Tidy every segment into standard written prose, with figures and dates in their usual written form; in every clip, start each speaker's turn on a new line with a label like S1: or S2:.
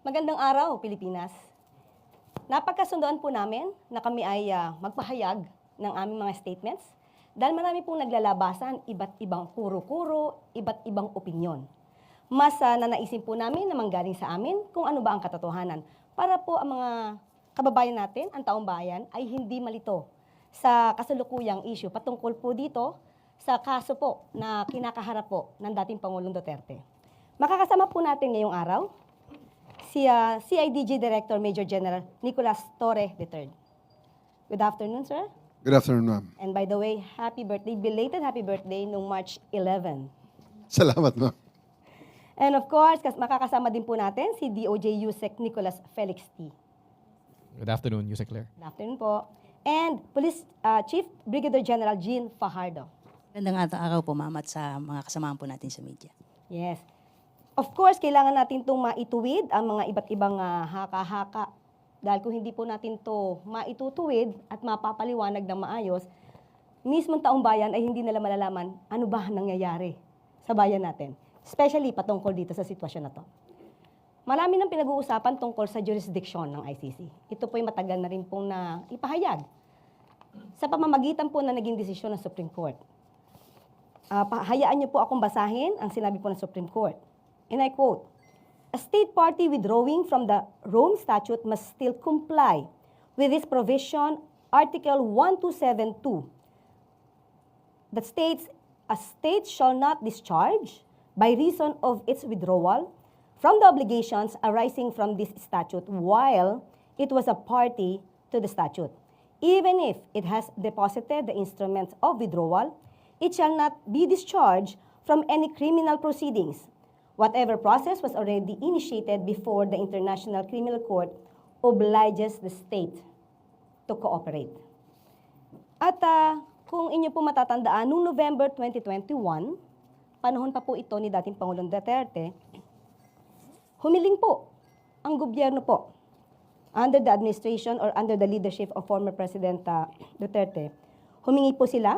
S1: Magandang araw, Pilipinas. Napagkasundoan po namin na kami ay magpahayag ng aming mga statements dahil marami pong naglalabasan, iba't ibang kuro-kuro, iba't ibang opinyon. Mas nanaisin po namin na manggaling sa amin kung ano ba ang katotohanan para po ang mga kababayan natin, ang taong bayan, ay hindi malito sa kasalukuyang issue patungkol po dito sa kaso po na kinakaharap po ng dating Pangulong Duterte. Makakasama po natin ngayong araw si CIDG Director Major General Nicolas Torre III. Good afternoon, sir.
S2: Good afternoon, ma'am.
S1: And by the way, happy birthday, belated happy birthday nung March 11.
S2: Salamat, ma'am.
S1: And of course, makakasama din po natin si DOJ USEC Nicolas Felix T.
S3: Good afternoon, Yusek Claire.
S1: Good afternoon po. And Police Chief Brigadier General Jean Fajardo.
S4: Magandang araw po, ma'am, at sa mga kasamahan po natin sa media.
S1: Yes. Of course, kailangan natin itong maituwid ang mga iba't ibang haka-haka. Dahil kung hindi po natin to maitutuwid at mapapaliwanag ng maayos, mismong taong bayan ay hindi nila malalaman ano ba nangyayari sa bayan natin. Especially patungkol dito sa sitwasyon na to. Marami nang pinag-uusapan tungkol sa jurisdiction ng ICC. Ito po ay matagal na rin pong ipahayag sa pamamagitan po na naging desisyon ng Supreme Court. Hayaan niyo po akong basahin ang sinabi po ng Supreme Court. And I quote, "A state party withdrawing from the Rome Statute must still comply with this provision, Article 1272, that states, a state shall not discharge by reason of its withdrawal from the obligations arising from this statute while it was a party to the statute. Even if it has deposited the instruments of withdrawal, it shall not be discharged from any criminal proceedings. Whatever process was already initiated before the International Criminal Court obliges the state to cooperate." At kung inyo po matatandaan, noong November 2021, panahon pa po ito ni dating Pangulong Duterte, humiling po ang gobyerno po under the administration or under the leadership of former President Duterte. Humingi po sila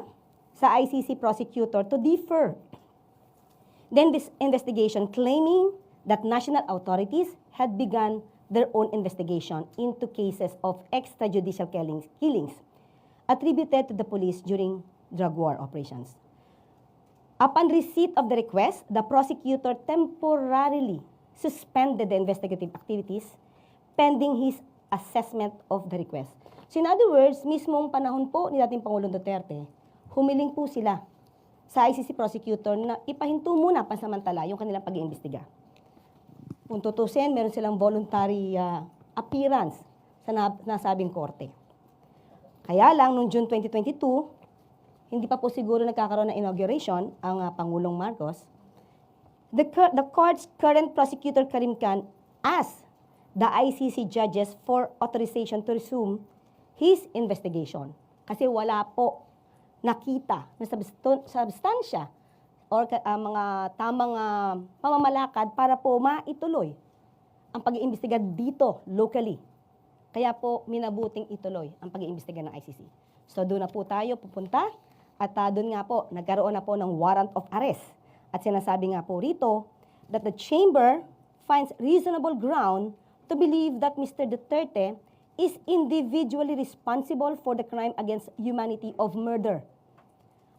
S1: sa ICC prosecutor to defer then this investigation, claiming that national authorities had begun their own investigation into cases of extrajudicial killings attributed to the police during drug war operations. Upon receipt of the request, the prosecutor temporarily suspended the investigative activities pending his assessment of the request. So in other words, mismong panahon po ni dating Pangulong Duterte, humiling po sila sa ICC prosecutor na ipahinto muna pansamantala yung kanilang pag-iimbestiga. Kung tutusin, meron silang voluntary appearance sa nasabing korte. Kaya lang, noong June 2022, hindi pa po siguro nagkakaroon ng inauguration ang Pangulong Marcos. The court's current prosecutor Karim Khan asked the ICC judges for authorization to resume his investigation. Kasi wala po nakita na substansya or mga tamang pamamalakad para po maituloy ang pag-iimbestiga dito locally. Kaya po minabuting ituloy ang pag-iimbestiga ng ICC. So doon na po tayo pupunta at doon nga po nagkaroon na po ng warrant of arrest. At sinasabi nga po rito that the chamber finds reasonable ground to believe that Mr. Duterte is individually responsible for the crime against humanity of murder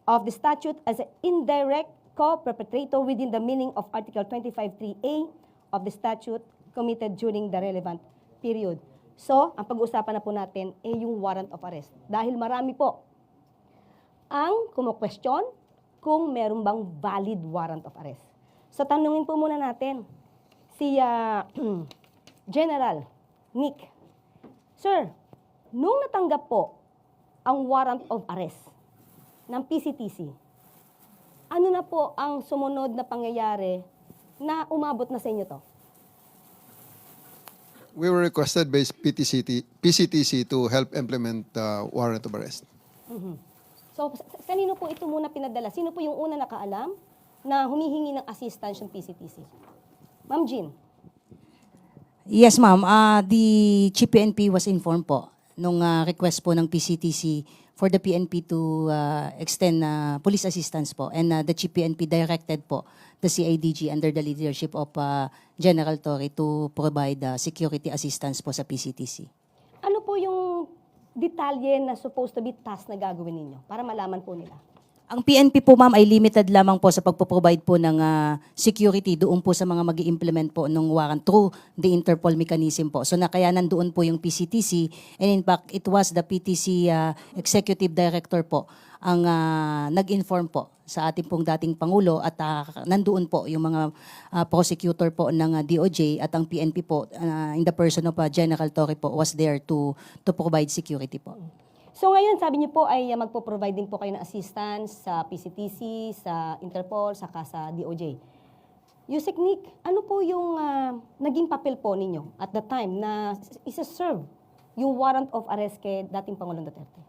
S1: of the statute as an indirect co-perpetrator within the meaning of Article 25(3)(a) of the statute committed during the relevant period. So, ang pag-uusapan na po natin ay yung warrant of arrest. Dahil marami po ang kumu-question kung meron bang valid warrant of arrest. So, tanungin po muna natin si General Nick. Sir, nung natanggap po ang warrant of arrest ng PCTC, ano na po ang sumunod na pangyayari na umabot na sa inyo to?
S2: We were requested by PCTC to help implement the warrant of arrest.
S1: So, kanino po ito muna pinadala? Sino po yung una nakaalam na humihingi ng assistance yung PCTC? Ma'am Jean.
S4: Yes, ma'am. The Chief PNP was informed po nung request po ng PCTC for the PNP to extend police assistance po. And the Chief PNP directed po the CIDG under the leadership of General Torre to provide security assistance po sa PCTC.
S1: Ano po yung detalye na supposed to be task na gagawin ninyo para malaman po nila?
S4: Ang PNP po ma'am ay limited lamang po sa pagpo-provide po ng security doon po sa mga mag-i-implement po ng warrant through the Interpol mechanism po. So na kaya nandoon po yung PCTC, and in fact it was the PTC Executive Director po ang nag-inform po sa ating pong dating Pangulo at nandoon po yung mga prosecutor po ng DOJ at ang PNP po in the person of General Torre po was there to provide security po.
S1: So ngayon, sabi niyo po ay magpo-provide din po kayo ng assistance sa PCTC, sa Interpol, saka sa DOJ. Yusek Nick, ano po yung naging papel po ninyo at the time na isa-serve yung warrant of arrest kay dating Pangulong Duterte?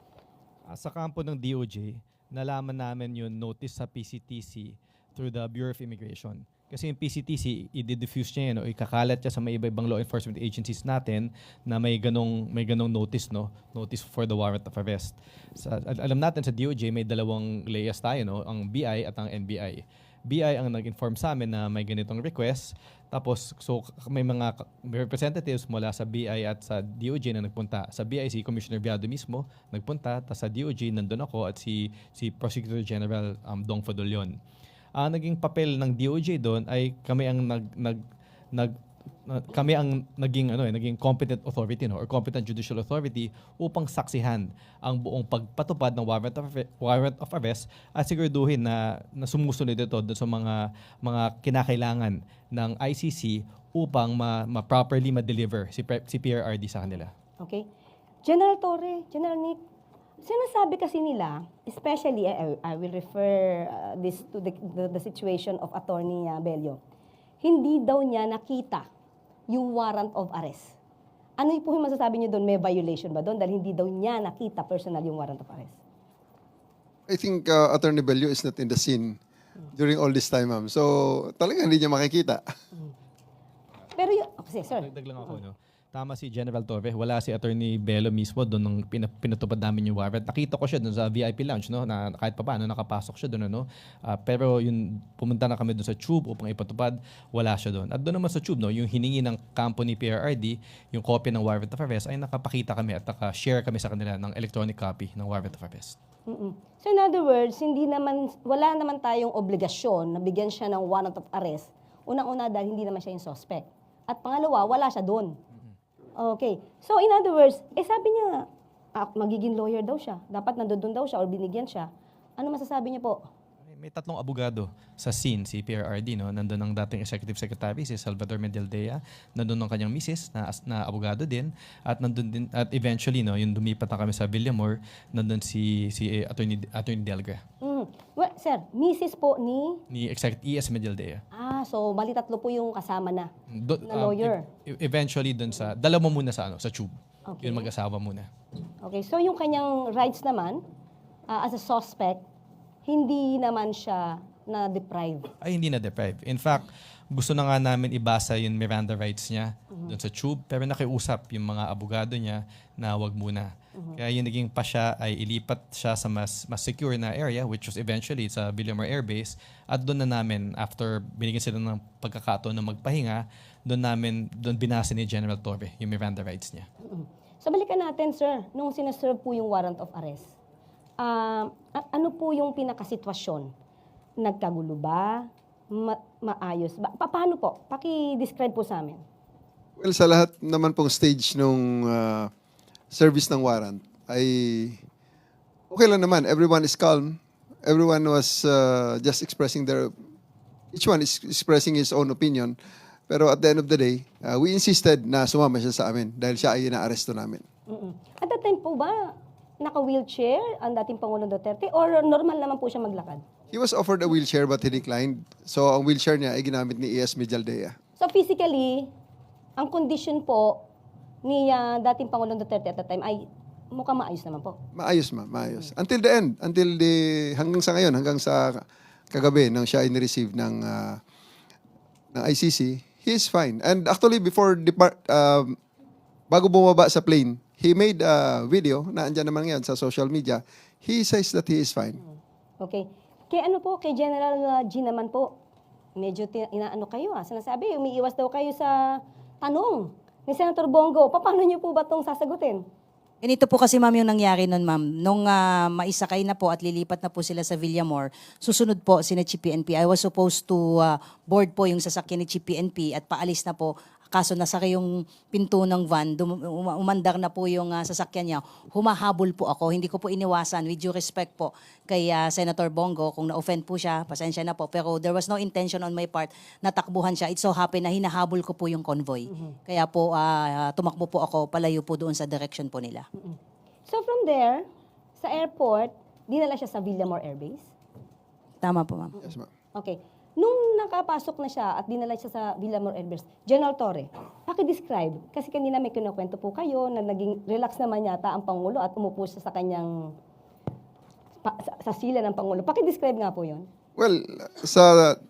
S3: Sa kampo ng DOJ, nalaman namin yung notice sa PCTC through the Bureau of Immigration. Kasi yung PCTC, i-diffuse niya yan o ikakalat niya sa may iba-ibang law enforcement agencies natin na may ganong notice, no? Notice for the warrant of arrest. Alam natin sa DOJ, may dalawang layers tayo, no? Ang BI at ang NBI. BI ang nag-inform sa amin na may ganitong request. Tapos, so may mga representatives mula sa BI at sa DOJ na nagpunta. Sa BI, si Commissioner Biado mismo nagpunta. Tapos sa DOJ, nandun ako at si Prosecutor General Dong Fadolion. Naging papel ng DOJ doon ay kami ang naging competent authority, no, or competent judicial authority upang saksihan ang buong pagpatupad ng warrant of arrest at siguraduhin na sumusunod ito doon sa mga kinakailangan ng ICC upang ma-properly ma-deliver si PRRD sa kanila.
S1: Okay. General Torre, General Nick, sinasabi kasi nila, especially, I will refer this to the situation of Attorney Bello, hindi daw niya nakita yung warrant of arrest. Ano po yung masasabi niyo doon? May violation ba doon? Dahil hindi daw niya nakita personal yung warrant of arrest.
S2: I think Attorney Bello is not in the scene during all this time, ma'am. So, talagang hindi niya makikita.
S1: Pero yung, okay, sir.
S3: Dagdag lang ako, no? Tama si General Torre, wala si Attorney Bello mismo doon nung pinatupad namin yung warrant. Nakita ko siya doon sa VIP lounge, no, na kahit pa paano nakapasok siya doon, ano. Pero yun, pumunta na kami doon sa tube upang ipatupad, wala siya doon. At doon naman sa tube, no, yung hiningi ng kampo ni PRRD, yung copy ng warrant of arrest, ay nakapakita kami at naka-share kami sa kanila ng electronic copy ng warrant of arrest.
S1: So in other words, wala naman tayong obligasyon na bigyan siya ng warrant of arrest. Unang-una dahil hindi naman siya yung suspect. At pangalawa, wala siya doon. Okay. So, in other words, sabi niya, magiging lawyer daw siya. Dapat nandoon daw siya or binigyan siya. Ano masasabi niya po?
S3: May tatlong abogado sa scene, si PRRD, no? Nandun ang dating Executive Secretary, si Salvador Medialdea. Nandun ang kanyang misis, na abogado din. At nandun din, at eventually, no, yung lumipat na kami sa Villamor, nandun si Attorney Delgra.
S1: Well, sir, misis po
S3: Ni Executive ES Medialdea.
S1: so bali tatlo po yung kasama na lawyer.
S3: Eventually, dun sa, dalawa muna sa tube.
S1: Okay.
S3: Yung mag-asawa muna.
S1: Okay, so yung kanyang rights naman, as a suspect, hindi naman siya na-deprive.
S3: Ay, hindi na-deprive. In fact, gusto na nga namin ibasa yung Miranda rights niya doon sa tube, pero nakiusap yung mga abogado niya na wag muna. Kaya yung naging pa siya ay ilipat siya sa mas secure na area, which was eventually sa Villamor Air Base. At doon na namin, after binigyan sila ng pagkakataon na magpahinga, doon binasa ni General Torre yung Miranda rights niya.
S1: So balikan natin, sir, nung sinaserve po yung warrant of arrest. Ano po yung pinakasitwasyon? Nagkagulo ba? Maayos ba? Paano po? Paki-describe po sa amin.
S2: Well, sa lahat naman pong stage nung service ng warrant, ay okay lang naman. Everyone is calm. Everyone was just expressing each one is expressing his own opinion. Pero at the end of the day, we insisted na sumama siya sa amin dahil siya ay inaaresto namin.
S1: At that time po ba, naka-wheelchair ang dating Pangulong Duterte or normal naman po siya maglakad?
S2: He was offered a wheelchair but he declined. So ang wheelchair niya ay ginamit ni ES Medialdea.
S1: So physically, ang condition po ni dating Pangulong Duterte at that time ay mukhang maayos naman po.
S2: Maayos, ma'am. Maayos. Until the end. Hanggang sa ngayon, hanggang sa kagabi nang siya ay nireceive ng ICC, he is fine. And actually, bago bumaba sa plane, he made a video na andyan naman ngayon sa social media. he says that he is fine.
S1: Okay. Kay ano po, kay General G naman po, medyo inaano kayo sinasabi, umiiwas daw kayo sa tanong ni Senator Bongo. Paano niyo po ba itong sasagutin?
S4: Ganito po kasi ma'am yung nangyari nun ma'am. Nung maisakay na po at lilipat na po sila sa Villamor, susunod po si Chief PNP. I was supposed to board po yung sasakyan ni Chief PNP at paalis na po. Kaso nasa yung pinto ng van, umandar na po yung sasakyan niya. Humahabol po ako. Hindi ko po iniwasan. With due respect po kay Senator Bongo, kung na-offend po siya, pasensya na po. Pero there was no intention on my part na takbuhan siya. It so happened na hinahabol ko po yung convoy. Kaya po tumakbo po ako palayo po doon sa direction po nila.
S1: So from there, sa airport, dinala siya sa Villamor Air Base?
S4: Tama po ma'am.
S2: Yes, ma'am.
S1: Okay. Nung nakapasok na siya at dinala siya sa Villamor Air Base, General Torre, paki-describe. Kasi kanina may kinukwento po kayo na naging relax naman yata ang Pangulo at umupo siya sa kanyang sa sila ng Pangulo. Paki-describe nga po yun.
S2: Well, sa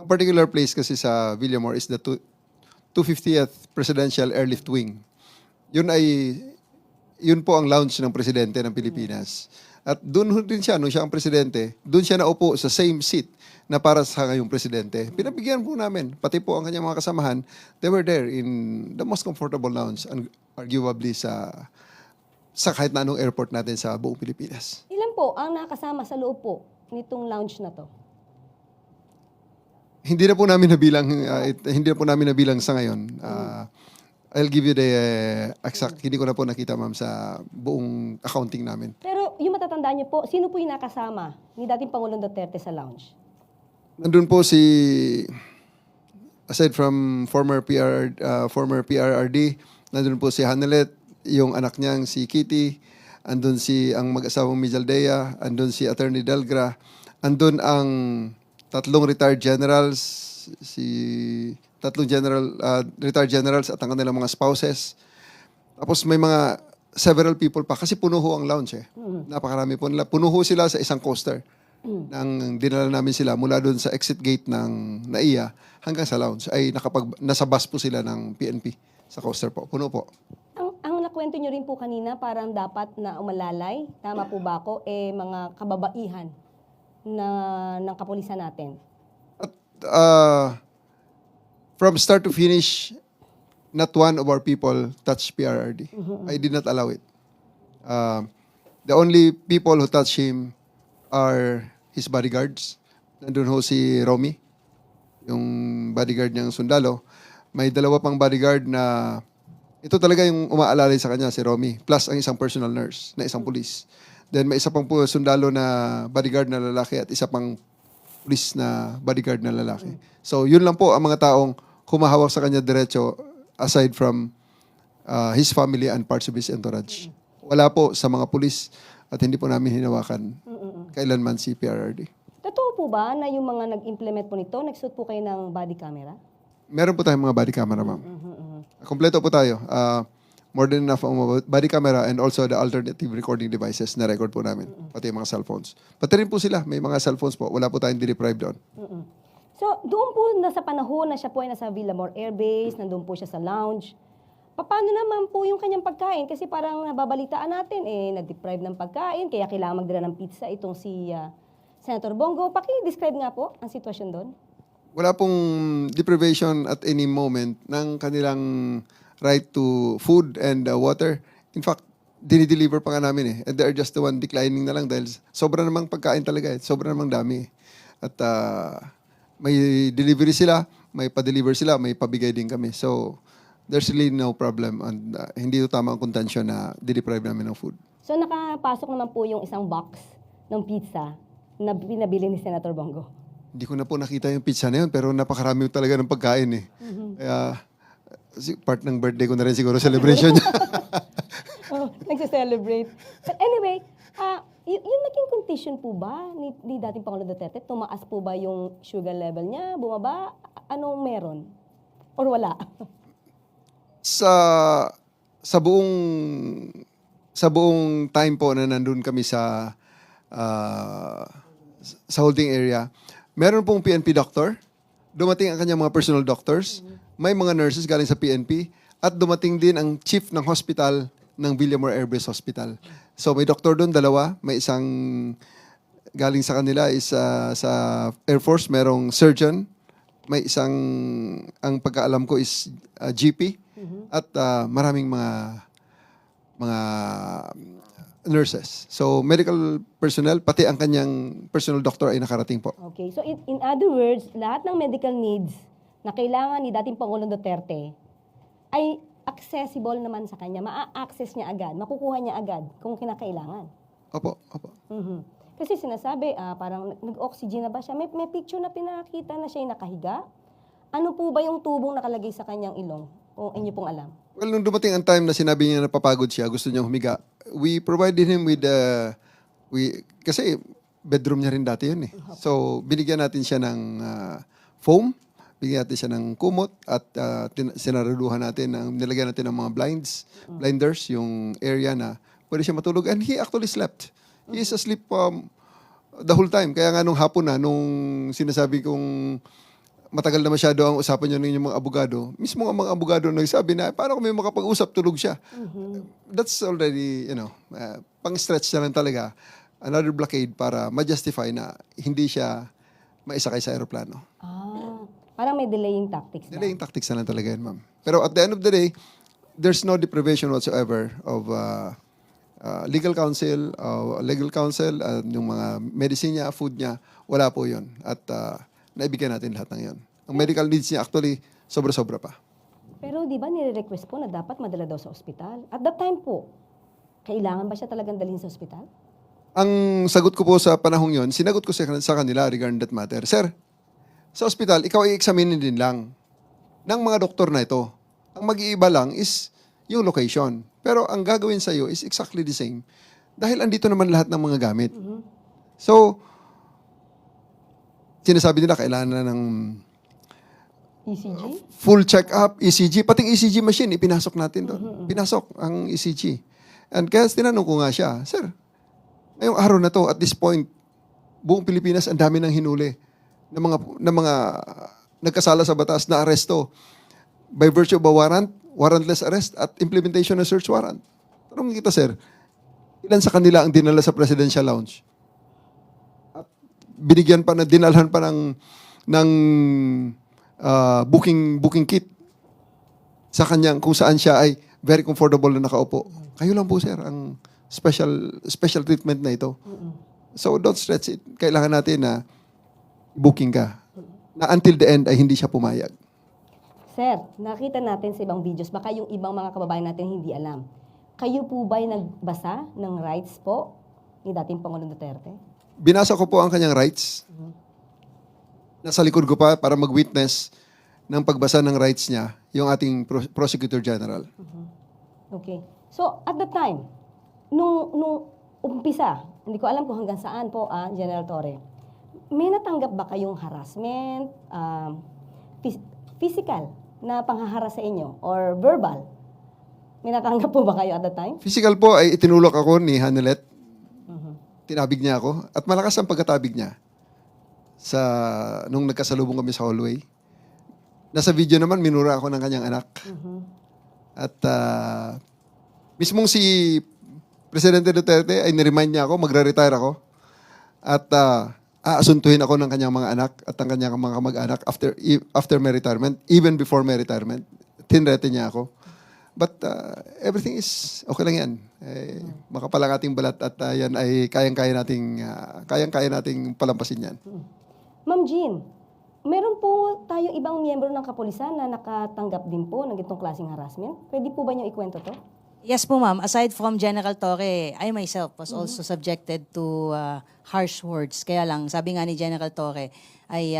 S2: ang particular place kasi sa Villamor is the 250th Presidential Airlift Wing. Yun po ang lounge ng presidente ng Pilipinas. At doon din siya, nung siya ang presidente, doon siya naupo sa same seat na para sa ngayong presidente. Pinabigyan po namin, pati po ang kanyang mga kasamahan, they were there in the most comfortable lounge, and arguably sa kahit na anong airport natin sa buong Pilipinas.
S1: Ilan po ang nakasama sa loob po nitong lounge na to?
S2: Hindi na po namin nabilang sa ngayon. I'll give you the exact, hindi ko na po nakita ma'am sa buong accounting namin.
S1: Pero yung matatandaan niyo po, sino po yung nakasama ni dating Pangulong Duterte sa lounge?
S2: Nandun po aside from former PRRD, nandun po si Hanelet, yung anak niyang si Kitty, andun ang mag-asawang Mijaldea, andun si Attorney Delgra, andun ang tatlong retired generals, retired generals at ang kanilang mga spouses. Tapos may mga several people pa kasi puno ho ang lounge eh. Napakarami po nila. Puno ho sila sa isang coaster. Nang dinala namin sila mula doon sa exit gate ng NAIA hanggang sa lounge ay nasa bus po sila ng PNP sa coaster po. Puno po.
S1: Ang nakwento niyo rin po kanina, parang dapat na umalalay, tama po ba ako, mga kababaihan ng kapulisan natin.
S2: At from start to finish, not one of our people touched PRRD. I did not allow it. The only people who touched him are his bodyguards. Nandun ho si Romy, yung bodyguard niyang sundalo. May dalawa pang bodyguard na ito talaga yung umaalalay sa kanya, si Romy. Plus ang isang personal nurse na isang police. Then may isa pang sundalo na bodyguard na lalaki at isa pang police na bodyguard na lalaki. So yun lang po ang mga taong humahawak sa kanya diretso aside from his family and parts of his entourage. Wala po sa mga police at hindi po namin hinawakan kailanman si PRRD.
S1: Totoo po ba na yung mga nag-implement po nito, nagsuot po kayo ng body camera?
S2: Meron po tayong mga body camera, ma'am. Kompleto po tayo. More than enough ang body camera and also the alternative recording devices na record po namin. Pati yung mga cellphones. Pati rin po sila, may mga cellphones po. Wala po tayong deprived doon.
S1: So, doon po sa panahon na siya po ay nasa Villamor Air Base, nandun po siya sa lounge, paano naman po yung kanyang pagkain? Kasi parang nababalitaan natin, na-deprive ng pagkain, kaya kailangan magdala ng pizza itong si Senator Bongo. Paki-describe nga po ang sitwasyon doon.
S2: Wala pong deprivation at any moment ng kanilang right to food and water. In fact, dinideliver pa nga namin eh. And they are just the one declining na lang dahil sobra namang pagkain talaga eh. Sobra namang dami. At may delivery sila, may pa-deliver sila, may pabigay din kami. So, there's really no problem. And hindi ito tama ang contention na dideprive namin ng food.
S1: So, nakapasok naman po yung isang box ng pizza na pinabili ni Senator Bongo.
S2: Hindi ko na po nakita yung pizza na yun, pero napakarami talaga ng pagkain eh. Kaya, part ng birthday ko na rin siguro celebration niya.
S1: Nagse-celebrate. But anyway, yung naging condition po ba ni dating Pangulong Duterte? Tumaas po ba yung sugar level niya? Bumaba? Anong meron? Or wala?
S2: Sa buong time po na nandun kami sa holding area, meron pong PNP doctor, dumating ang kanyang mga personal doctors, may mga nurses galing sa PNP, at dumating din ang chief ng hospital ng Villamor Air Base Hospital. So may doktor doon, dalawa. May isang galing sa kanila is sa Air Force, merong surgeon. May isang, ang pagkaalam ko is GP. At maraming mga nurses. So medical personnel, pati ang kanyang personal doctor ay nakarating po.
S1: Okay, so in other words, lahat ng medical needs na kailangan ni dating Pangulong Duterte ay accessible naman sa kanya. Ma-access niya agad, makukuha niya agad kung kinakailangan.
S2: Opo, opo.
S1: Mhm. Kasi sinasabi, parang nag-oxygen na ba siya? May picture na pinakita na siya nakahiga. Ano po ba yung tubong nakalagay sa kanyang ilong? Kung inyo pong alam.
S2: Well, nung dumating ang time na sinabi niya na napapagod siya, gusto niyang humiga, we provided him with, kasi bedroom niya rin dati yun eh. So, binigyan natin siya ng foam, bigyan natin siya ng kumot, at sinaraduhan natin, nilagyan natin ng mga blinders, yung area na pwede siya matulog. And he actually slept. He is asleep the whole time. Kaya nga nung hapon na, nung sinasabi kong matagal na masyado ang usapan niyo ng inyong mga abogado, mismo ang mga abogado nagsabi na, paano kami makapag-usap, tulog siya. That's already, pang-stretch na lang talaga. Another blockade para ma-justify na hindi siya maisakay sa aeroplano.
S1: Parang may delaying tactics.
S2: Delaying tactics na lang talaga yan, ma'am. Pero at the end of the day, there's no deprivation whatsoever of legal counsel, yung mga medicine niya, food niya, wala po yun. At naibigyan natin lahat ng yun. Ang medical needs niya actually, sobra-sobra pa.
S1: Pero di ba nire-request po na dapat madala daw sa ospital? At that time po, kailangan ba siya talagang dalhin sa ospital?
S2: Ang sagot ko po sa panahong yun, sinagot ko sa kanila regarding that matter. Sir, sa ospital, ikaw i-examine din lang ng mga doktor na ito. Ang mag-iiba lang is yung location. Pero ang gagawin sa iyo is exactly the same. Dahil andito naman lahat ng mga gamit. So, sinasabi nila kailangan na ng
S1: ECG?
S2: full check-up, ECG. Pating ECG machine, ipinasok natin doon. Pinasok ang ECG. And kaya tinanong ko nga siya, Sir, ngayong araw na to, at this point, buong Pilipinas, ang dami ng hinuli ng mga nagkasala sa batas na aresto by virtue of a warrant, warrantless arrest, at implementation ng search warrant. Tanong kita, Sir, ilan sa kanila ang dinala sa presidential lounge? At binigyan pa na, dinalhan pa ng booking kit sa kanyang kung saan siya ay very comfortable na nakaupo. Kayo lang po, sir, ang special treatment na ito. So don't stretch it. Kailangan natin na booking ka. Na until the end ay hindi siya pumayag.
S1: Sir, nakita natin sa ibang videos, baka yung ibang mga kababayan natin hindi alam. Kayo po ba'y nagbasa ng rights po ni dating Pangulong Duterte?
S2: Binasa ko po ang kanyang rights. Nasa likod ko pa para mag-witness ng pagbasa ng rights niya, yung ating Prosecutor General.
S1: Okay. So, at the time, nung umpisa, hindi ko alam kung hanggang saan po, General Torre, may natanggap ba kayong harassment, physical na panghaharas sa inyo, or verbal? May natanggap po ba kayo at the time?
S2: Physical po ay itinulak ako ni Hanelet. Tinabig niya ako. At malakas ang pagkatabig niya nung nagkasalubong kami sa hallway. Nasa video naman, minura ako ng kanyang anak. At mismong si Presidente Duterte ay niremind niya ako, magre-retire ako. At aasuntuhin ako ng kanyang mga anak at ang kanyang mga kamag-anak after my retirement, even before my retirement. Tinrete niya ako. But everything is okay lang yan. Makapalang ating balat at yan ay kayang-kaya nating palampasin yan.
S1: Ma'am Jean, meron po tayong ibang miyembro ng kapulisan na nakatanggap din po ng itong klaseng harassment. Pwede po ba niyo ikwento to?
S4: Yes po, ma'am. Aside from General Torre, I myself was also subjected to harsh words. Kaya lang, sabi nga ni General Torre, ay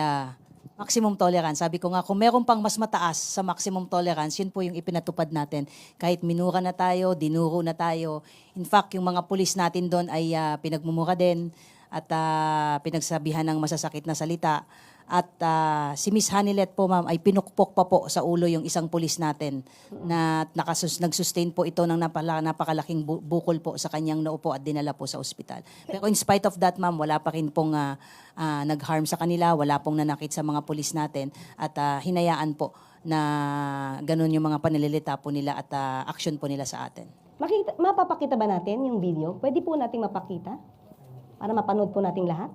S4: maximum tolerance. Sabi ko nga, kung meron pang mas mataas sa maximum tolerance, yun po yung ipinatupad natin. Kahit minura na tayo, dinuro na tayo. In fact, yung mga pulis natin doon ay pinagmumura din at pinagsabihan ng masasakit na salita. At si Miss Hanilet po, ma'am, ay pinukpok pa po sa ulo yung isang pulis natin na nag-sustain po ito ng napakalaking bukol po sa kanyang noo po at dinala po sa ospital. Pero in spite of that, ma'am, wala pa rin pong nag-harm sa kanila, wala pong nanakit sa mga pulis natin at hinayaan po na ganun yung mga panililita po nila at action po nila sa atin.
S1: Mapapakita ba natin yung video? Pwede po nating mapakita para mapanood po nating lahat.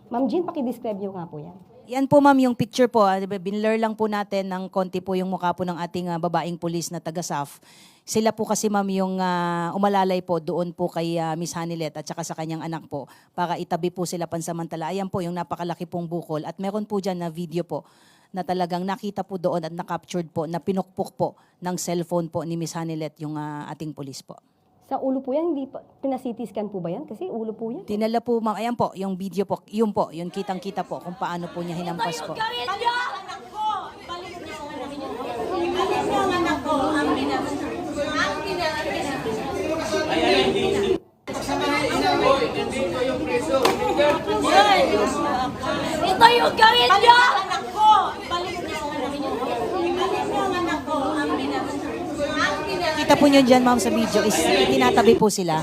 S1: Ma'am Jean, paki-describe niyo nga po yan.
S4: Yan po ma'am yung picture po. Diba, binlur lang po natin ng konti po yung mukha po ng ating babaeng pulis na taga-SAF. Sila po kasi ma'am yung umalalay po doon po kay Miss Hanilet at saka sa kanyang anak po para itabi po sila pansamantala. Ayan po yung napakalaki pong bukol at meron po dyan na video po na talagang nakita po doon at na-captured po, na pinukpok po ng cellphone po ni Miss Hanilet yung ating pulis po.
S1: Sa ulo po yan, hindi pa, pina-CT scan po ba yan? Kasi ulo po yan.
S4: Dinala po ma'am, ayan po, yung video po, yun kitang-kita po kung paano po niya hinampas po.
S5: Ito yung gawin niyo! Anak ko! Balik niyo ang anak ko! Balik niyo ang anak ko!
S4: Kita po nyo dyan ma'am sa video is itinatabi po sila.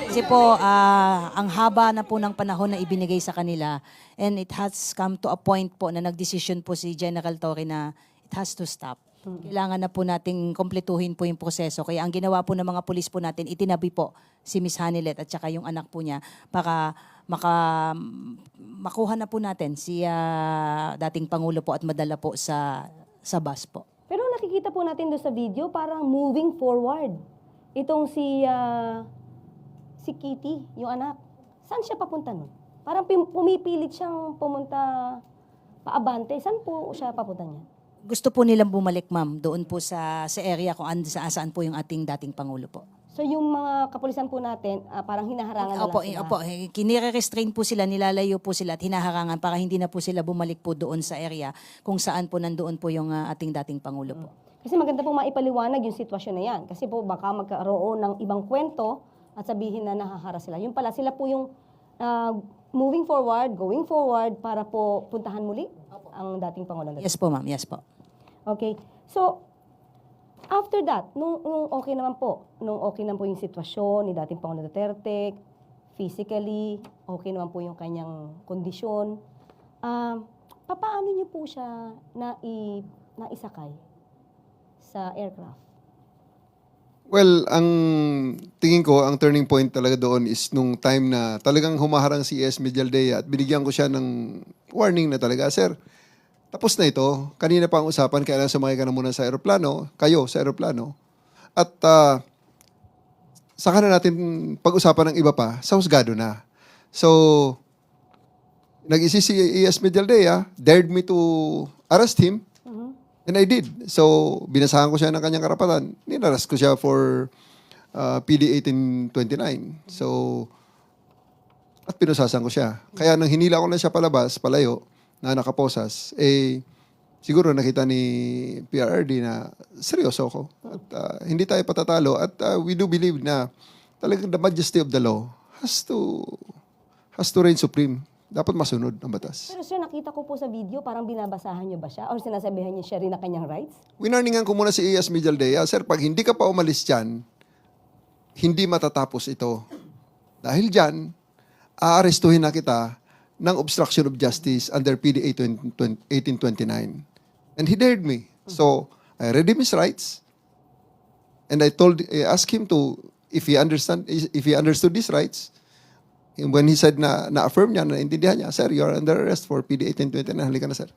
S4: Kasi po ang haba na po ng panahon na ibinigay sa kanila and it has come to a point po na nagdesisyon po si General Torre na it has to stop. Kailangan na po nating kompletuhin po yung proseso. Kaya ang ginawa po ng mga pulis po natin, itinabi po si Miss Hanilet at saka yung anak po niya para makuha na po natin si dating Pangulo po at madala po sa bus po.
S1: Pero nakikita po natin doon sa video, parang moving forward. Itong si Kitty, yung anak. Saan siya papunta nun? Parang pumipilit siyang pumunta paabante. Saan po siya papunta niya?
S4: Gusto po nilang bumalik ma'am doon po sa area kung saan po yung ating dating Pangulo po.
S1: So yung mga kapulisan po natin, parang hinaharangan na lang sila.
S4: Opo, kinire-restrain po sila, nilalayo po sila at hinaharangan para hindi na po sila bumalik po doon sa area kung saan po nandoon po yung ating dating Pangulo po.
S1: Kasi maganda po maipaliwanag yung sitwasyon na yan. Kasi po baka magkaroon ng ibang kwento at sabihin na nahahara sila. Yung pala, sila po yung moving forward, going forward para po puntahan muli ang dating Pangulo.
S4: Yes po ma'am, yes po.
S1: Okay. So, after that, nung okay naman po, nung okay naman po yung sitwasyon ni dating Pangulo Duterte, physically, okay naman po yung kanyang kondisyon, papaano niyo po siya naisakay sa aircraft?
S2: Well, ang tingin ko, ang turning point talaga doon is nung time na talagang humaharang si ES Medialdea at binigyan ko siya ng warning na talaga, sir, tapos na ito. Kanina pa ang usapan, kailangan sumakay ka na muna sa aeroplano, kayo sa aeroplano. At saka na natin pag-usapan ng iba pa, sa husgado na. So, nag-isip si ES Medialdea, dared me to arrest him, and I did. So, binasahan ko siya ng kanyang karapatan. Ninaras ko siya for PD 1829. So, at pinusasan ko siya. Kaya nang hinila ko na siya palabas, palayo, na nakaposas, siguro nakita ni PRRD na seryoso ako. At hindi tayo patatalo. At we do believe na talagang the majesty of the law has to reign supreme. Dapat masunod ang batas.
S1: Pero sir, nakita ko po sa video, parang binabasahan niyo ba siya? O sinasabihan niyo siya rin na kanyang rights?
S2: Winarningan ko muna si ES Medialdea, sir, pag hindi ka pa umalis dyan, hindi matatapos ito. Dahil dyan, aarestuhin na kita ng obstruction of justice under PD 1829. And he dared me. So, I read him his rights. And I asked him to, if he understood his rights, and when he said na-affirm niya, naintindihan niya, sir, you are under arrest for PD 1829, halika na, sir.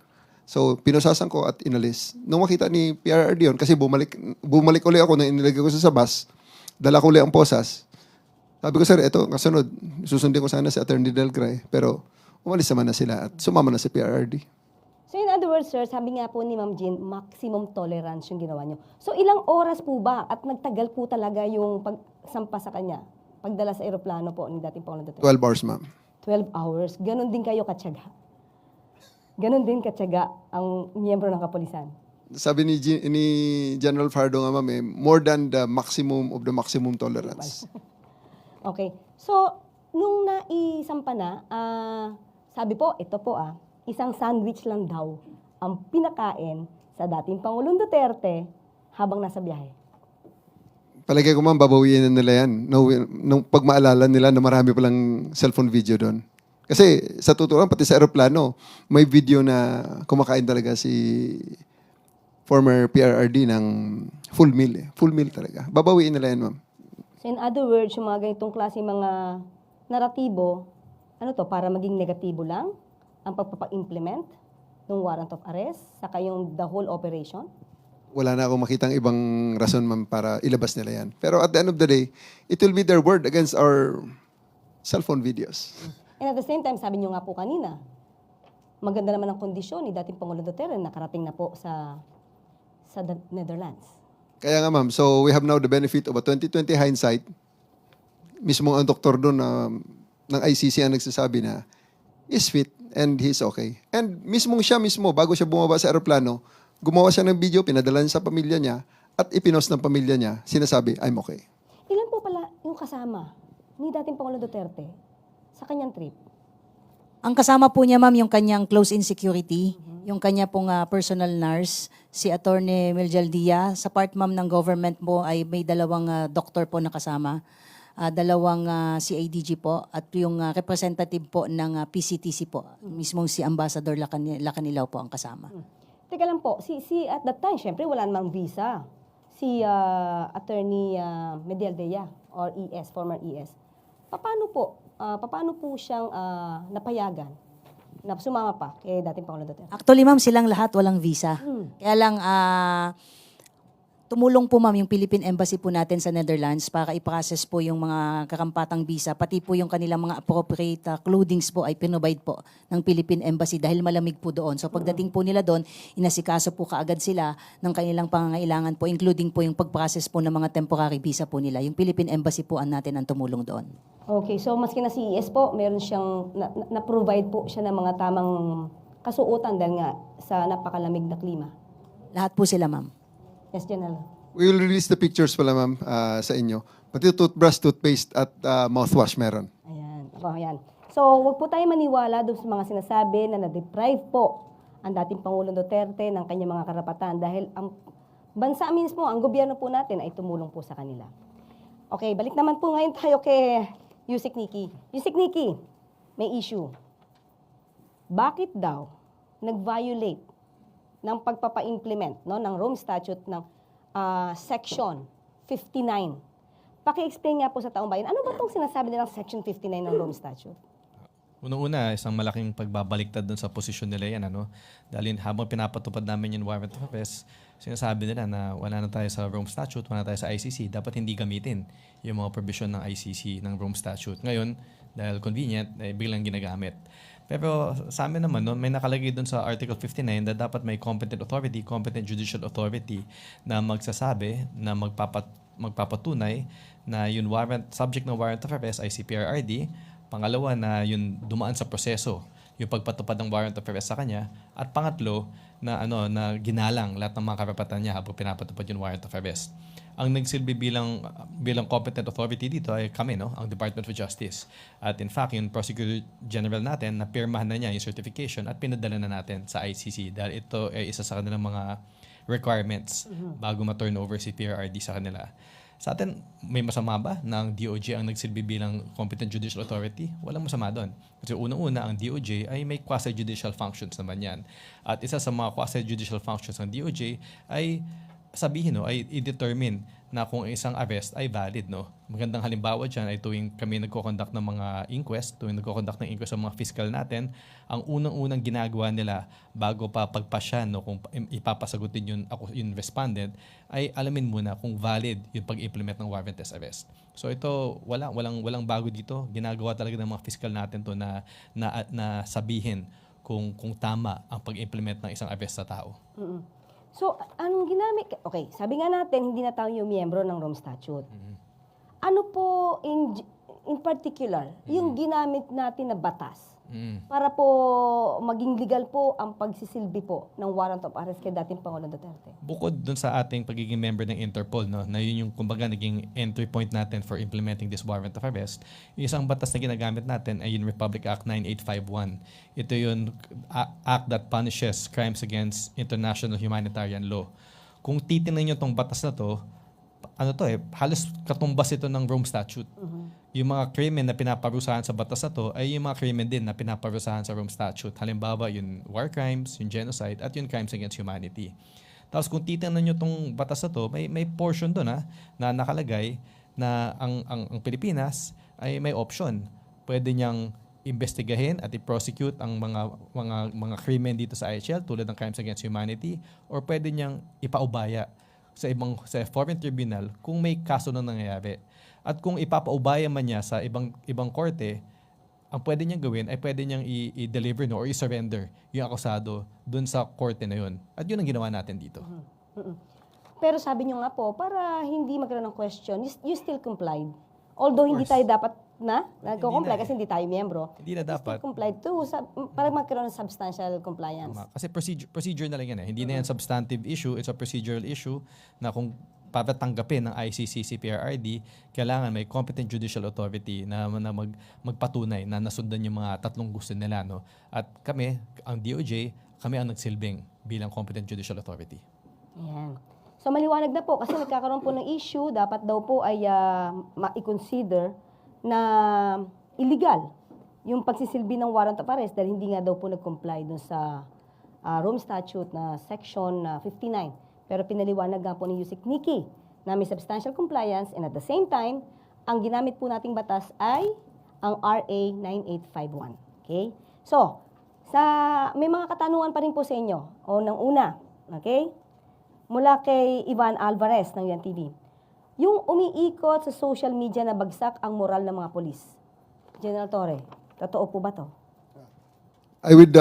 S2: So, pinusasan ko at inalis. Nung makita ni PRRD yun, kasi bumalik uli ako nung inilagay ko sa bus, dala ko uli ang posas. Sabi ko, sir, ito, kasunod, susundin ko sana si Attorney Delgray, pero umalis naman na sila at sumama na si PRRD.
S1: So in other words, sir, sabi nga po ni Ma'am Jean, maximum tolerance yung ginawa niyo. So ilang oras po ba at nagtagal po talaga yung pagsampa sa kanya? Pagdala sa aeroplano po ni dating Pangulong Duterte?
S2: 12 hours, ma'am.
S1: 12 hours. Ganon din kayo katyaga. Ganon din katyaga ang miyembro ng kapulisan.
S2: Sabi ni General Fardo nga, ma'am, more than the maximum of the maximum tolerance.
S1: Okay. So, nung naisampa na, sabi po, ito po isang sandwich lang daw ang pinakain sa dating Pangulong Duterte habang nasa biyahe.
S2: Palagay ko, ma'am, babawiin na nila yan. Nung pag maalala nila na marami palang cellphone video doon. Kasi sa totoo lang, pati sa aeroplano, may video na kumakain talaga si former PRRD ng full meal eh. Full meal talaga. Babawiin nila yan, ma'am.
S1: So in other words, yung mga ganitong klase mga naratibo, ano to, para maging negatibo lang ang pagpapa-implement ng warrant of arrest, saka yung the whole operation?
S2: Wala na akong makitang ibang rason, ma'am, para ilabas nila yan. Pero at the end of the day, it will be their word against our cellphone videos.
S1: And at the same time, sabi niyo nga po kanina, maganda naman ang kondisyon ni dating Pangulong Duterte na nakarating na po sa Netherlands.
S2: Kaya nga, ma'am, so we have now the benefit of a 2020 hindsight. Mismo ang doktor doon ng ICC ang nagsasabi na is fit and he's okay. And siya mismo, bago siya bumaba sa aeroplano, gumawa siya ng video, pinadala niya sa pamilya niya, at ipinost ng pamilya niya, sinasabi, I'm okay.
S1: Ilan po pala yung kasama ni dating Pangulong Duterte sa kanyang trip?
S4: Ang kasama po niya, ma'am, yung kanyang close-in security, yung kanya pong personal nurse, si Attorney Meljaldia. Sa part, ma'am, ng government mo ay may dalawang doktor po na kasama, dalawang CADG po, at yung representative po ng PCTC po, mismong si Ambassador Lacanilaw po ang kasama.
S1: Teka lang po, si at that time, syempre wala namang visa. Si Attorney Medialdea or ES, former ES. Paano po siyang napayagan na sumama pa kay dating Pangulong Duterte?
S4: Actually, ma'am, silang lahat walang visa. Kaya lang, tumulong po, ma'am, yung Philippine Embassy po natin sa Netherlands para i-process po yung mga karampatang visa, pati po yung kanilang mga appropriate clothings po ay pinobide po ng Philippine Embassy dahil malamig po doon. So pagdating po nila doon, inasikaso po kaagad sila ng kanilang pangangailangan po, including po yung pag-process po ng mga temporary visa po nila. Yung Philippine Embassy po natin ang tumulong doon.
S1: Okay, so maski na si ES po, meron siyang na-provide po siya ng mga tamang kasuotan dahil nga sa napakalamig na klima.
S4: Lahat po sila, ma'am.
S1: Yes, General.
S2: We will release the pictures pala, ma'am, sa inyo. Pati toothbrush, toothpaste, at mouthwash meron.
S1: Ayan. Ayan. So, wag po tayo maniwala doon sa mga sinasabi na na-deprive po ang dating Pangulong Duterte ng kanyang mga karapatan dahil ang bansa mismo, ang gobyerno po natin ay tumulong po sa kanila. Okay, balik naman po ngayon tayo kay Yusek Nikki. Yusek Nikki, may issue. Bakit daw nag-violate ng pagpapa-implement ng Rome Statute ng Section 59? Paki-explain nga po sa taong bayan, ano ba itong sinasabi nilang Section 59 ng Rome Statute?
S3: Una-una, isang malaking pagbabaliktad dun sa posisyon nila yan. Dahil habang pinapatupad namin yung warrant of arrest, sinasabi nila na wala na tayo sa Rome Statute, wala na tayo sa ICC, dapat hindi gamitin yung mga provision ng ICC ng Rome Statute. Ngayon, dahil convenient, biglang ginagamit. Pero sa amin naman, may nakalagay doon sa Article 59 na dapat may competent authority, competent judicial authority na magsasabi, na magpapatunay na yung warrant, subject ng warrant of arrest ay si PRRD. Pangalawa, na yung dumaan sa proseso, yung pagpatupad ng warrant of arrest sa kanya. At pangatlo, na ginalang lahat ng mga karapatan niya habang pinapatupad yung warrant of arrest. Ang nagsilbi bilang competent authority dito ay kami, ang Department of Justice. At in fact, yung Prosecutor General natin, napirmahan na niya yung certification at pinadala na natin sa ICC dahil ito ay isa sa kanilang mga requirements bago ma-turn over si PRRD sa kanila. Sa atin, may masama ba na ang DOJ ang nagsilbi bilang competent judicial authority? Walang masama doon. Kasi unang-una, ang DOJ ay may quasi-judicial functions naman yan. At isa sa mga quasi-judicial functions ng DOJ ay sabihin, ay i-determine na kung isang arrest ay valid. Magandang halimbawa dyan ay tuwing kami nagko-conduct ng mga inquest, tuwing nagko-conduct ng inquest sa mga fiscal natin, ang unang-unang ginagawa nila bago pa pagpasya, kung ipapasagutin yung respondent, ay alamin muna kung valid yung pag-implement ng warrantless arrest. So ito, walang bago dito. Ginagawa talaga ng mga fiscal natin to na sabihin kung tama ang pag-implement ng isang arrest sa tao.
S1: So, anong ginamit? Okay, sabi nga natin, hindi na tayo yung miyembro ng Rome Statute. Ano po, in particular, yung ginamit natin na batas para po maging legal po ang pagsisilbi po ng warrant of arrest kay dating Pangulong Duterte?
S3: Bukod dun sa ating pagiging member ng Interpol, na yun yung kumbaga naging entry point natin for implementing this warrant of arrest, yung isang batas na ginagamit natin ay yung Republic Act 9851. Ito yung act that punishes crimes against international humanitarian law. Kung titingnan nyo tong batas na to, halos katumbas ito ng Rome Statute. Yung mga krimen na pinaparusahan sa batas na to ay yung mga krimen din na pinaparusahan sa Rome Statute. Halimbawa, yung war crimes, yung genocide, at yung crimes against humanity. Tapos kung titingnan nyo itong batas na to, may portion doon na nakalagay na ang Pilipinas ay may option. Pwede niyang investigahin at i-prosecute ang mga krimen dito sa IHL tulad ng crimes against humanity, or pwede niyang ipaubaya sa foreign tribunal kung may kaso na nangyayari. At kung ipapaubaya man niya sa ibang korte, ang pwede niyang gawin ay pwede niyang i-deliver or i-surrender yung akusado dun sa korte na yun. At yun ang ginawa natin dito.
S1: Pero sabi nyo nga po, para hindi magkaroon ng question, you still complied. Although hindi tayo dapat nagko-comply kasi hindi tayo miyembro.
S3: Hindi na dapat.
S1: Still complied too, para magkaroon ng substantial compliance.
S3: Tama. Kasi procedure na lang yan. Hindi na yan substantive issue, it's a procedural issue na kung para tanggapin ng ICC, CPRRD, kailangan may competent judicial authority na magpatunay na nasundan yung mga tatlong gusto nila. No? At kami, ang DOJ, kami ang nagsilbing bilang competent judicial authority.
S1: Ayan. So maliwanag na po kasi nagkakaroon po ng issue, dapat daw po ay ma-consider na illegal yung pagsisilbi ng warrant of arrest dahil hindi nga daw po nag-comply dun sa Rome Statute na Section 59. Pero pinaliwanag nga po ni Yusek Nikki na may substantial compliance and at the same time, ang ginamit po nating batas ay ang RA 9851. Okay? So, may mga katanungan pa rin po sa inyo. O nang una, okay? Mula kay Ivan Alvarez ng UNTV. Yung umiikot sa social media na bagsak ang moral ng mga polis. General Torre, totoo po ba to?
S2: I would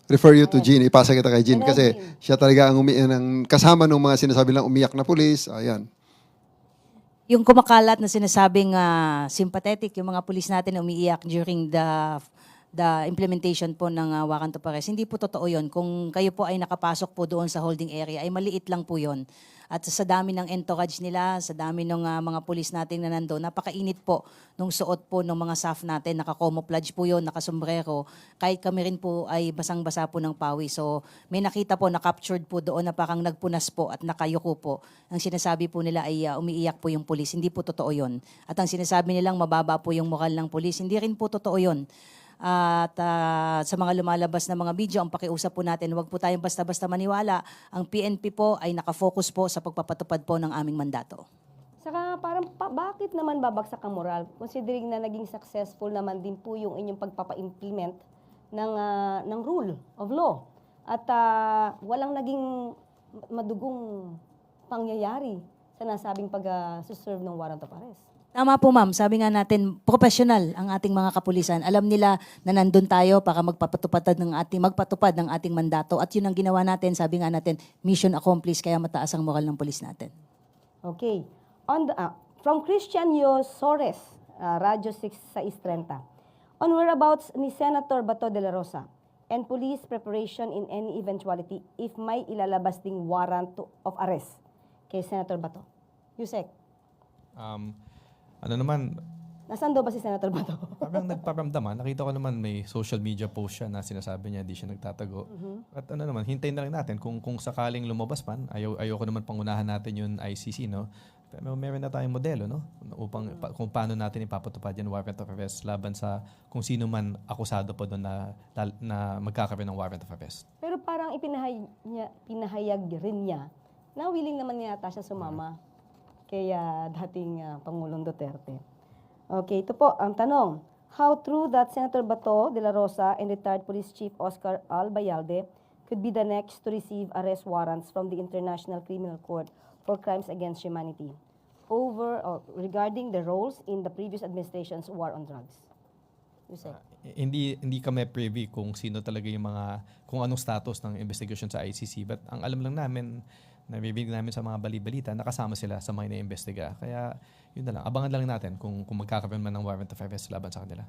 S2: refer you to Jean. Ipasa kita kay Jean
S1: General
S2: kasi
S1: Jean.
S2: siya talaga ang kasama ng mga sinasabi lang umiyak na pulis. Ayan.
S4: Yung kumakalat na sinasabing sympathetic, yung mga pulis natin na umiiyak during the implementation po ng warrant of arrest. Hindi po totoo yun. Kung kayo po ay nakapasok po doon sa holding area, ay maliit lang po yun. At sa dami ng entourage nila, sa dami ng mga pulis natin na nandoon, napakainit po nung suot po ng mga staff natin. Naka-camouflage po yun, nakasombrero. Kahit kami rin po ay basang-basa po ng pawis. So may nakita po, na-captured po doon na parang nagpunas po at nakayuko po. Ang sinasabi po nila ay umiiyak po yung pulis. Hindi po totoo yun. At ang sinasabi nilang mababa po yung moral ng pulis, hindi rin po totoo yun. At sa mga lumalabas na mga video, ang pakiusap po natin, huwag po tayong basta-basta maniwala. Ang PNP po ay nakafocus po sa pagpapatupad po ng aming mandato.
S1: Saka parang bakit naman babagsak ang moral? Considering na naging successful naman din po yung inyong pagpapa-implement ng rule of law. At walang naging madugong pangyayari sa nasabing pag-serve ng warrant of arrest.
S4: Tama po ma'am, sabi nga natin, professional ang ating mga kapulisan. Alam nila na nandun tayo para magpatupad ng ating mandato. At yun ang ginawa natin, sabi nga natin, mission accomplished, kaya mataas ang moral ng pulis natin.
S1: Okay. From Christian Sores, Radyo 630. On whereabouts ni Senator Bato de la Rosa and police preparation in any eventuality if may ilalabas ding warrant of arrest kay Senator Bato. Yusek,
S3: Ano naman,
S1: nasaan daw ba si Senator Bato?
S3: parang nagparamdaman. Nakita ko naman may social media post siya na sinasabi niya di siya nagtatago. At ano naman, hintayin na lang natin kung sakaling lumabas man. Ayoko naman pangunahan natin yung ICC, no? Pero meron na tayong modelo, no? Upang kung paano natin ipapatupad yung warrant of arrest laban sa kung sino man akusado po doon na magkakaroon ng warrant of arrest.
S1: Pero parang pinahayag rin niya na willing naman yata siya sumama kay dating Pangulong Duterte. Okay, ito po ang tanong. How true that Senator Bato de la Rosa and retired Police Chief Oscar Albayalde could be the next to receive arrest warrants from the International Criminal Court for crimes against humanity regarding the roles in the previous administration's war on drugs? Yusek.
S3: Hindi kami privy kung sino talaga yung kung anong status ng investigation sa ICC. But ang alam lang namin, nabibig namin sa mga bali-balita, nakasama sila sa mga ina-investiga. Kaya yun na lang, abangan lang natin kung magkakaroon man ng warrant of arrest laban sa kanila.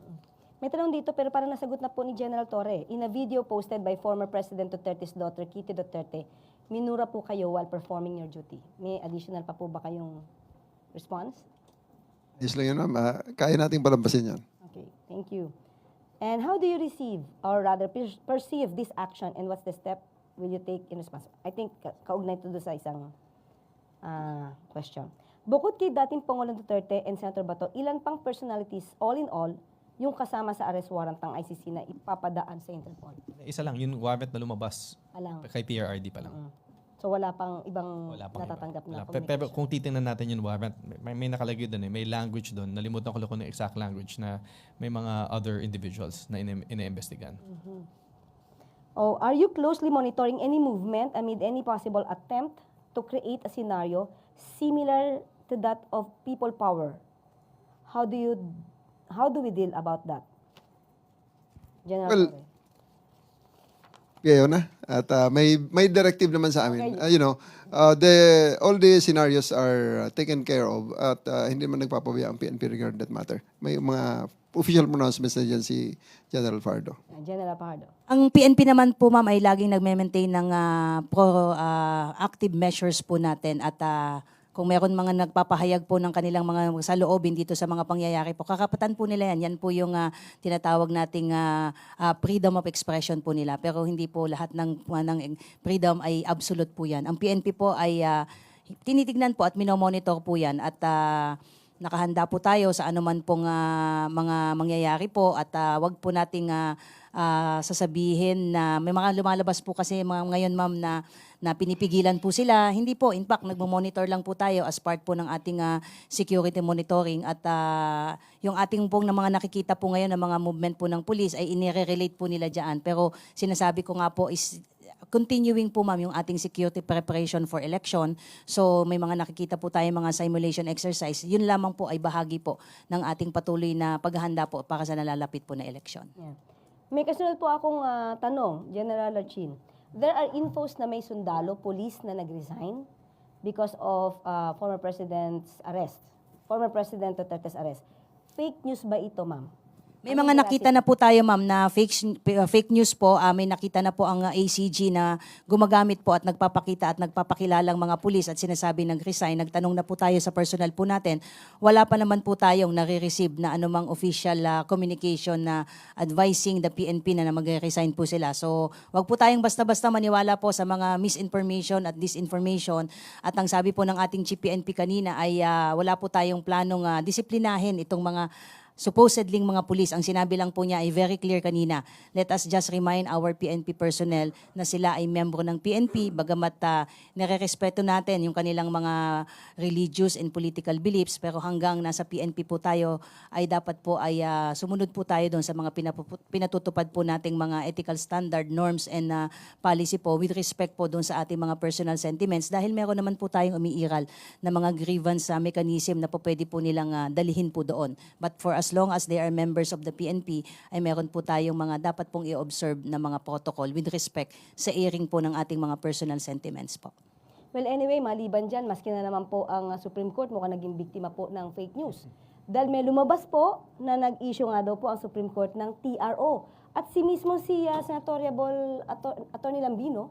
S1: May tanong dito pero parang nasagot na po ni General Torre. In a video posted by former President Duterte's daughter, Kitty Duterte, minura po kayo while performing your duty. May additional pa po ba kayong response?
S2: Yes lang yun, ma'am. Kaya nating palampasin yan.
S1: Okay, thank you. And how do you receive or rather perceive this action and what's the step will you take in response? I think kaugnay ito sa isang question. Bukod kay dating Pangulong Duterte and Senator Bato, ilan pang personalities all in all yung kasama sa arrest warrant ng ICC na ipapadaan sa Interpol?
S3: Isa lang, yung warrant na lumabas
S1: Alang.
S3: kay PRRD pa lang.
S1: Mm. So So wala pang ibang
S3: Wala pang
S1: natatanggap
S3: iba.
S1: na
S3: Wala. Pero
S1: communication.
S3: kung titingnan natin yung warrant, may nakalagay doon may language doon. Nalimutan ko lang kung ano yung exact language na may mga other individuals na ina-investigan.
S1: Oh, are you closely monitoring any movement amid any possible attempt to create a scenario similar to that of people power? How do we deal about that? General
S2: Well,
S1: Torre.
S2: Ngayon na. At may directive naman sa amin.
S1: Okay.
S2: All the scenarios are taken care of at hindi man nagpapabaya ang PNP regarding that matter. May mga official pronouncements na dyan si General Fardo.
S1: General Pardo.
S4: Ang PNP naman po ma'am ay laging nagme-maintain ng proactive measures po natin at kung meron mga nagpapahayag po ng kanilang mga saloobin dito sa mga pangyayari po, kakapatan po nila yan. Yan po yung tinatawag nating freedom of expression po nila. Pero hindi po lahat ng freedom ay absolute po yan. Ang PNP po ay tinitignan po at minomonitor po yan at nakahanda po tayo sa anuman pong mga mangyayari po at wag po nating sasabihin na may mga lumalabas po kasi ngayon ma'am na pinipigilan po sila. Hindi po, in fact, nagmo-monitor lang po tayo as part po ng ating security monitoring at yung ating pong mga nakikita po ngayon ng mga movement po ng police ay inire-relate po nila dyan. Pero sinasabi ko nga po is continuing po ma'am yung ating security preparation for election. So may mga nakikita po tayo mga simulation exercise. Yun lamang po ay bahagi po ng ating patuloy na paghahanda po para sa nalalapit po na election.
S1: Yeah. May kasunod po akong tanong, General Archin. There are infos na may sundalo, police na nag-resign because of former President's arrest. Former President Duterte's arrest. Fake news ba ito, ma'am?
S4: May mga nakita na po tayo, ma'am, na fake news po. May nakita na po ang ACG na gumagamit po at nagpapakita at nagpapakilalang mga pulis at sinasabi nag-resign. Nagtanong na po tayo sa personal po natin. Wala pa naman po tayong nare-receive na anumang official communication na advising the PNP na mag-resign po sila. So, wag po tayong basta-basta maniwala po sa mga misinformation at disinformation. At ang sabi po ng ating Chief PNP kanina ay wala po tayong planong disiplinahin itong mga supposedly mga pulis. Ang sinabi lang po niya ay very clear kanina. Let us just remind our PNP personnel na sila ay membro ng PNP bagamat nare-respeto natin yung kanilang mga religious and political beliefs pero hanggang nasa PNP po tayo ay dapat po ay sumunod po tayo doon sa mga pinatutupad po nating mga ethical standard, norms and policy po with respect po doon sa ating mga personal sentiments dahil meron naman po tayong umiiral na mga grievance mechanism na po pwede po nilang dalihin po doon. But for as long as they are members of the PNP, ay meron po tayong mga dapat pong i-observe na mga protocol with respect sa airing po ng ating mga personal sentiments po.
S1: Well, anyway, maliban dyan, maski na naman po ang Supreme Court mukhang naging biktima po ng fake news. Dahil may lumabas po na nag-issue nga daw po ang Supreme Court ng TRO. At mismo si Senatoriable Attorney Lambino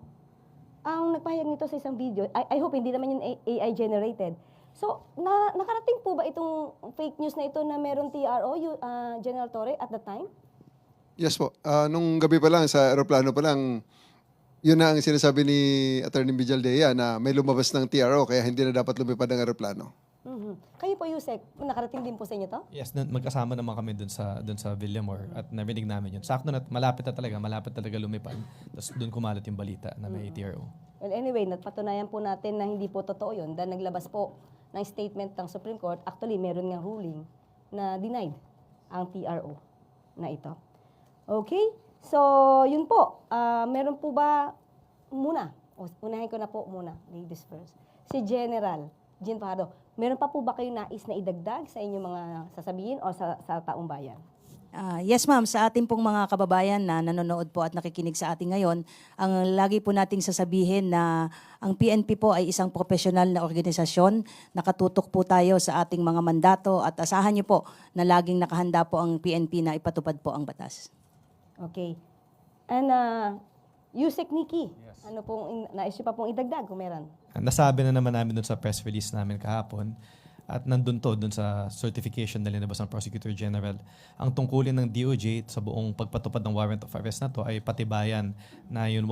S1: ang nagpahayag nito sa isang video. I hope hindi naman yun AI generated. So, nakarating po ba itong fake news na ito na meron TRO, General Torre, at the time?
S2: Yes po. Nung gabi pa lang, sa aeroplano pa lang, yun na ang sinasabi ni Attorney Villaldea na may lumabas ng TRO kaya hindi na dapat lumipad ng aeroplano.
S1: Kayo po, Yusek, nakarating din po sa inyo to?
S3: Yes, magkasama naman kami dun sa Villamor at narinig namin yun. Sakto na malapit talaga lumipad. Tapos dun kumalat yung balita na may TRO.
S1: Well, anyway, napatunayan po natin na hindi po totoo yun dahil naglabas po ng statement ng Supreme Court. Actually, meron nga ruling na denied ang TRO na ito. Okay? So, yun po. Meron po ba muna? Unahin ko na po muna, ladies first. Si General Jean Fajardo, meron pa po ba kayo nais na idagdag sa inyong mga sasabihin o sa taong bayan?
S4: Yes ma'am, sa ating pong mga kababayan na nanonood po at nakikinig sa ating ngayon, ang lagi po nating sasabihin na ang PNP po ay isang profesional na organisasyon. Nakatutok po tayo sa ating mga mandato at asahan niyo po na laging nakahanda po ang PNP na ipatupad po ang batas.
S1: Okay. And Yusek Nikki, ano pong nais niyo pa pong idagdag kung meron?
S3: Nasabi na naman namin dun sa press release namin kahapon. At nandun to, dun sa certification na linabas ng Prosecutor General. Ang tungkulin ng DOJ sa buong pagpatupad ng warrant of arrest na to ay patibayan na yung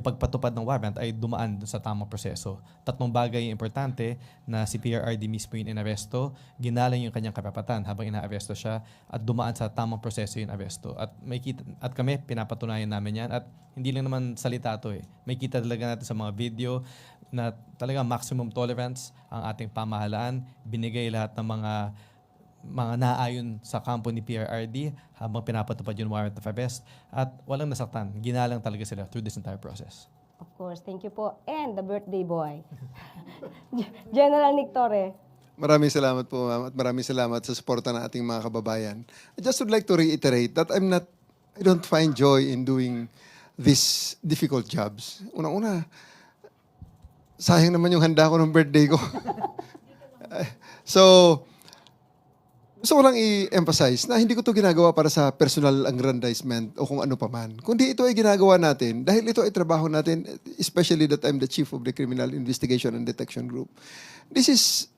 S3: pagpatupad ng warrant ay dumaan dun sa tamang proseso. Tatlong bagay yung importante na si PRRD mismo yung inaresto, ginalang yung kanyang karapatan habang inaaresto siya, at dumaan sa tamang proseso yung aresto. At kami, pinapatunayan namin yan. At hindi lang naman salita to eh. May kita talaga natin sa mga video na talaga maximum tolerance ang ating pamahalaan. Binigay lahat ng mga naayon sa kampo ni PRRD habang pinapatupad yung warrant of arrest, at walang nasaktan. Ginalang talaga sila through this entire process.
S1: Of course, thank you po. And the birthday boy, General Nick Torre.
S2: Maraming salamat po, ma'am, at maraming salamat sa suporta ng ating mga kababayan. I just would like to reiterate that I don't find joy in doing these difficult jobs. Una-una, sayang naman yung handa ko ng birthday ko. So, gusto ko lang i-emphasize na hindi ko to ginagawa para sa personal aggrandizement o kung ano pa man. Kundi ito ay ginagawa natin dahil ito ay trabaho natin, especially that I'm the chief of the Criminal Investigation and Detection Group. This is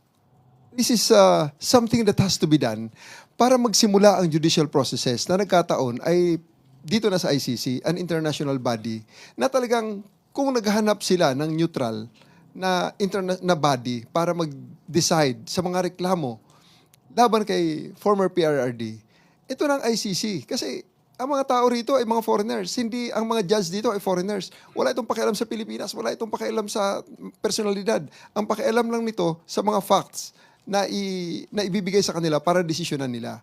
S2: something that has to be done para magsimula ang judicial processes na nagkataon ay dito na sa ICC, an international body, na talagang kung naghahanap sila ng neutral na body para mag-decide sa mga reklamo laban kay former PRRD, ito ng ICC. Kasi ang mga tao rito ay mga foreigners. Hindi ang mga judge dito ay foreigners. Wala itong pakialam sa Pilipinas. Wala itong pakialam sa personalidad. Ang pakialam lang nito sa mga facts na ibibigay sa kanila para desisyonan nila.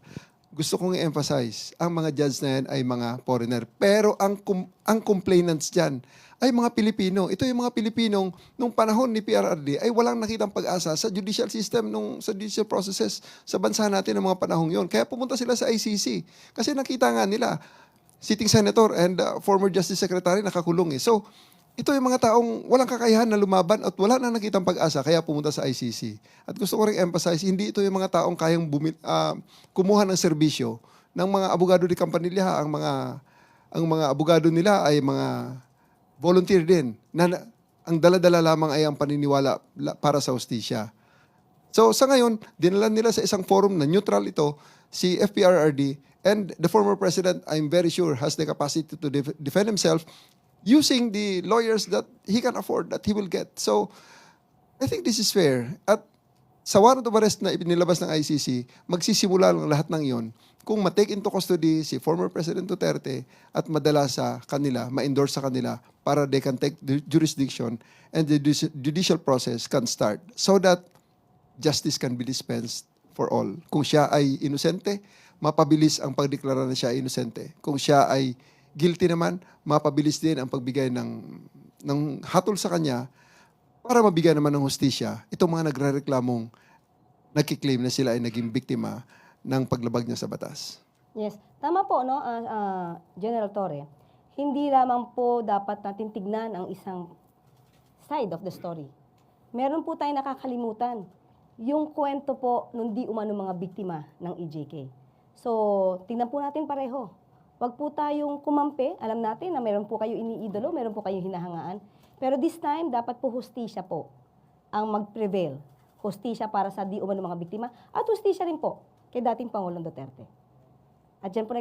S2: Gusto kong i-emphasize, ang mga judge na yan ay mga foreigner. Pero ang complainants dyan ay mga Pilipino. Ito yung mga Pilipinong nung panahon ni PRRD ay walang nakitang pag-asa sa judicial system, sa judicial processes sa bansa natin ng mga panahong yon. Kaya pumunta sila sa ICC. Kasi nakita nga nila, sitting senator and former justice secretary nakakulong eh. So, ito yung mga taong walang kakayahan na lumaban at wala na nakitang pag-asa kaya pumunta sa ICC. At gusto ko rin emphasize, hindi ito yung mga taong kayang kumuha ng serbisyo ng mga abogado de Campanilla. Ang mga abogado nila ay mga volunteer din na ang dala-dala lamang ay ang paniniwala para sa hustisya. So sa ngayon, dinala nila sa isang forum na neutral ito, si FPRRD, and the former president, I'm very sure, has the capacity to defend himself using the lawyers that he can afford, that he will get. So, I think this is fair. At sa warrant of arrest na ipinilabas ng ICC, magsisimula lang lahat ng iyon kung ma-take into custody si former President Duterte at madala sa kanila, ma-endorse sa kanila para they can take the jurisdiction and the judicial process can start so that justice can be dispensed for all. Kung siya ay inosente, mapabilis ang pagdeklara na siya ay inosente. Kung siya ay guilty naman, mapabilis din ang pagbigay ng hatol sa kanya para mabigyan naman ng hustisya itong mga nagre-reklamong nagkiklaim na sila ay naging biktima ng paglabag niya sa batas.
S1: Yes, tama po, no, General Torre. Hindi lamang po dapat natin tignan ang isang side of the story. Meron po tayong nakakalimutan. Yung kwento po nung di umano mga biktima ng EJK. So, tingnan po natin pareho. Wag po tayong kumampi. Alam natin na meron po kayo iniidolo, meron po kayong hinahangaan. Pero this time, dapat po hustisya po ang mag-prevail. Hustisya para sa di umano mga biktima at hustisya rin po kay dating Pangulong Duterte. At dyan po